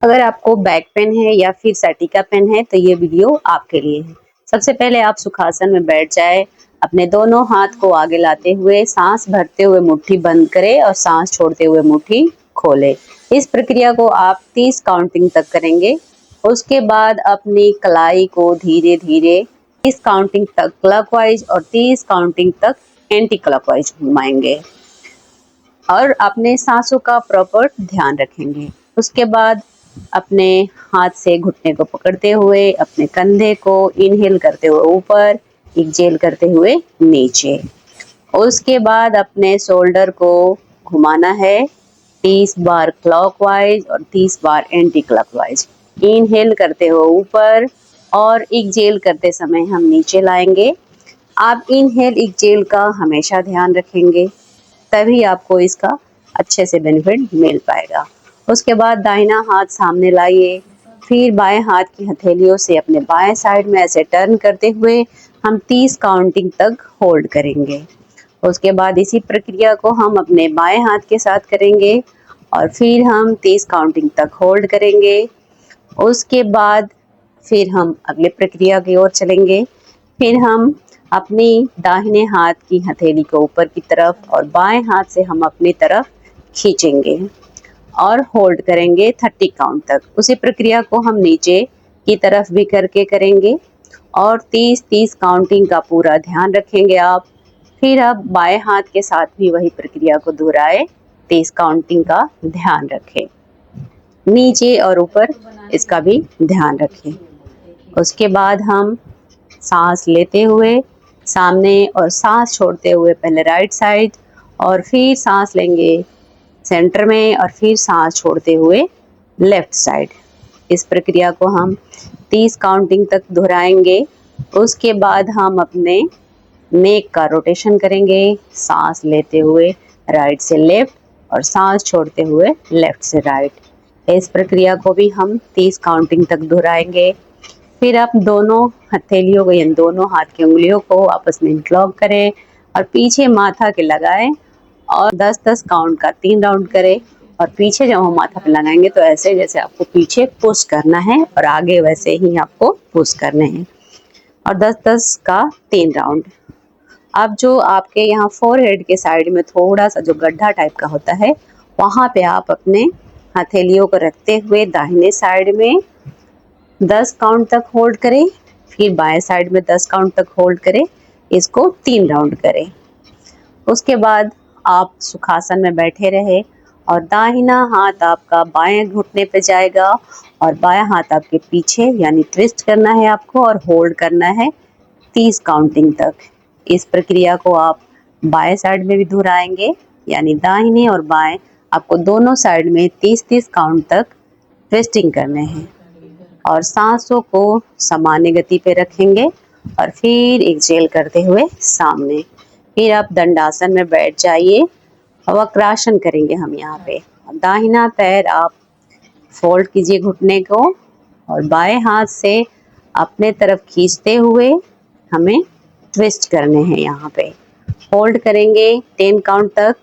अगर आपको back pain है या फिर सैटिका पेन है तो ये वीडियो आपके लिए है। सबसे पहले आप सुखासन में बैठ जाए, अपने दोनों हाथ को आगे लाते हुए सांस भरते हुए मुट्ठी बंद करें और सांस छोड़ते हुए मुट्ठी खोले। इस प्रक्रिया को आप 30 काउंटिंग तक करेंगे। उसके बाद अपनी कलाई को धीरे धीरे 30 काउंटिंग तक क्लॉकवाइज और 30 काउंटिंग तक एंटी क्लॉकवाइज घुमाएंगे और अपने सांसों का प्रॉपर ध्यान रखेंगे। उसके बाद अपने हाथ से घुटने को पकड़ते हुए अपने कंधे को इनहेल करते हुए ऊपर, एक्सहेल करते हुए नीचे। उसके बाद अपने शोल्डर को घुमाना है 30 बार क्लॉकवाइज और 30 बार एंटी क्लॉकवाइज। इनहेल करते हुए ऊपर और एक्सहेल करते समय हम नीचे लाएंगे। आप इनहेल एक्सहेल का हमेशा ध्यान रखेंगे, तभी आपको इसका अच्छे से बेनिफिट मिल पाएगा। उसके बाद दाहिना हाथ सामने लाइए, फिर बाएं हाथ की हथेलियों से अपने बाएं साइड में ऐसे टर्न करते हुए हम 30 काउंटिंग तक होल्ड करेंगे। उसके बाद इसी प्रक्रिया को हम अपने बाएं हाथ के साथ करेंगे और फिर हम 30 काउंटिंग तक होल्ड करेंगे। उसके बाद फिर हम अगले प्रक्रिया की ओर चलेंगे। फिर हम अपनी दाहिने हाथ की हथेली को ऊपर की तरफ और बाएं हाथ से हम अपनी तरफ खींचेंगे और होल्ड करेंगे 30 काउंट तक। उसी प्रक्रिया को हम नीचे की तरफ भी करके करेंगे और 30-30 काउंटिंग का पूरा ध्यान रखेंगे आप। फिर अब बाएं हाथ के साथ भी वही प्रक्रिया को दोहराए, 30 काउंटिंग का ध्यान रखें, नीचे और ऊपर इसका भी ध्यान रखें। उसके बाद हम सांस लेते हुए सामने और सांस छोड़ते हुए पहले राइट साइड और फिर सांस लेंगे सेंटर में और फिर सांस छोड़ते हुए लेफ्ट साइड। इस प्रक्रिया को हम 30 काउंटिंग तक दोहराएंगे। उसके बाद हम अपने नेक का रोटेशन करेंगे, सांस लेते हुए राइट से लेफ्ट और सांस छोड़ते हुए लेफ्ट से राइट। इस प्रक्रिया को भी हम 30 काउंटिंग तक दोहराएंगे। फिर आप दोनों हथेलियों को यानी दोनों हाथ की उंगलियों को आपस में इंटरलॉक करें और पीछे माथा के लगाएं और 10-10 काउंट का 3 राउंड करें। और पीछे जब हम माथा पे लगाएंगे तो ऐसे जैसे आपको पीछे पुश करना है और आगे वैसे ही आपको पुश करने हैं और 10-10 का 3 राउंड। अब जो आपके यहाँ फोरहेड के साइड में थोड़ा सा जो गड्ढा टाइप का होता है, वहाँ पे आप अपने हथेलियों को रखते हुए दाहिने साइड में 10 काउंट तक होल्ड करें, फिर बाएं साइड में 10 काउंट तक होल्ड करें। इसको 3 राउंड करें। उसके बाद आप सुखासन में बैठे रहे और दाहिना हाथ आपका बाएं घुटने पे जाएगा और बायां हाथ आपके पीछे यानी ट्विस्ट करना है आपको और होल्ड करना है 30 काउंटिंग तक। इस प्रक्रिया को आप बाएं साइड में भी दोहराएंगे, यानी दाहिने और बाएं आपको दोनों साइड में 30-30 काउंट तक ट्विस्टिंग करने हैं और सांसों को सामान्य गति पे रखेंगे और फिर एक्सहेल करते हुए सामने। फिर आप दंडासन में बैठ जाइए, वक्रासन करेंगे हम यहाँ पे। दाहिना पैर आप फोल्ड कीजिए घुटने को और बाएं हाथ से अपने तरफ खींचते हुए हमें ट्विस्ट करने हैं। यहाँ पे होल्ड करेंगे 10 काउंट तक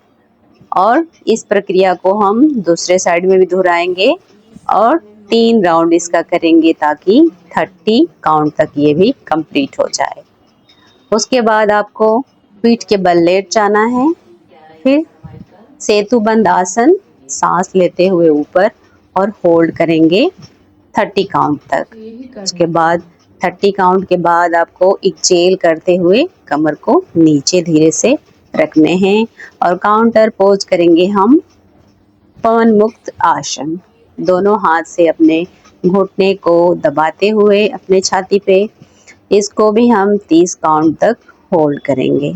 और इस प्रक्रिया को हम दूसरे साइड में भी दोहराएंगे और 3 राउंड इसका करेंगे ताकि 30 काउंट तक ये भी कंप्लीट हो जाए। उसके बाद आपको पीठ के बल लेट जाना है। फिर सेतु बंद आसन, सांस लेते हुए ऊपर और होल्ड करेंगे 30 काउंट तक। उसके बाद 30 काउंट के बाद आपको एक्सहेल करते हुए कमर को नीचे धीरे से रखने हैं और काउंटर पोज करेंगे हम पवन मुक्त आसन। दोनों हाथ से अपने घुटने को दबाते हुए अपने छाती पे, इसको भी हम 30 काउंट तक होल्ड करेंगे।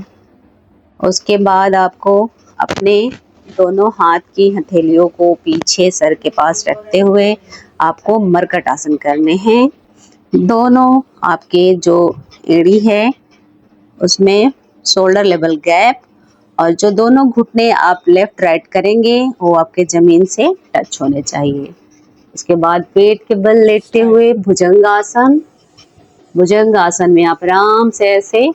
उसके बाद आपको अपने दोनों हाथ की हथेलियों को पीछे सर के पास रखते हुए आपको मरकट आसन करने हैं। दोनों आपके जो एड़ी है उसमें शोल्डर लेवल गैप और जो दोनों घुटने आप लेफ्ट राइट करेंगे वो आपके जमीन से टच होने चाहिए। इसके बाद पेट के बल लेटते हुए भुजंगासन। भुजंगासन में आप आराम से ऐसे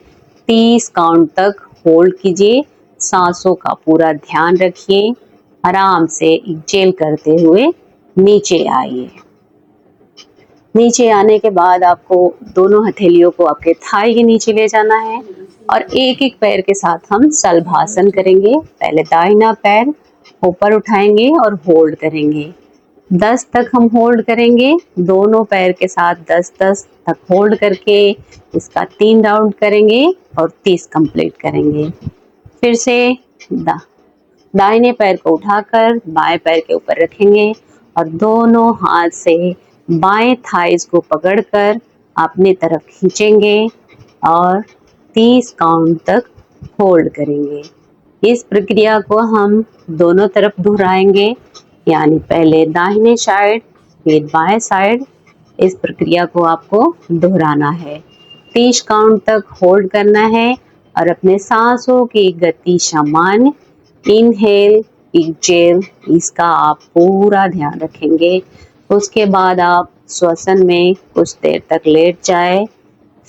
30 काउंट तक होल्ड कीजिए, सांसों का पूरा ध्यान रखिए, आराम से एक्सहेल करते हुए नीचे आइए। नीचे आने के बाद आपको दोनों हथेलियों को आपके थाई के नीचे ले जाना है और एक एक पैर के साथ हम सलभासन करेंगे। पहले दाहिना पैर ऊपर उठाएंगे और होल्ड करेंगे। 10 तक हम होल्ड करेंगे, दोनों पैर के साथ 10-10 तक होल्ड करके इसका 3 राउंड करेंगे और 30 कंप्लीट करेंगे। फिर से दाहिने पैर को उठाकर बाएं पैर के ऊपर रखेंगे और दोनों हाथ से बाएं थाइस को पकड़कर अपनी तरफ खींचेंगे और 30 काउंट तक होल्ड करेंगे। इस प्रक्रिया को हम दोनों तरफ दोहराएंगे, यानी पहले दाहिने साइड फिर बाएं साइड। इस प्रक्रिया को आपको दोहराना है। 30 काउंट तक होल्ड करना है और अपने सांसों की गति सामान्य, इनहेल एक्सहेल, इसका आप पूरा ध्यान रखेंगे। उसके बाद आप श्वसन में कुछ देर तक लेट जाए,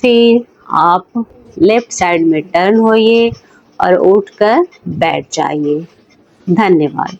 फिर आप लेफ्ट साइड में टर्न होइए और उठकर बैठ जाइए। धन्यवाद।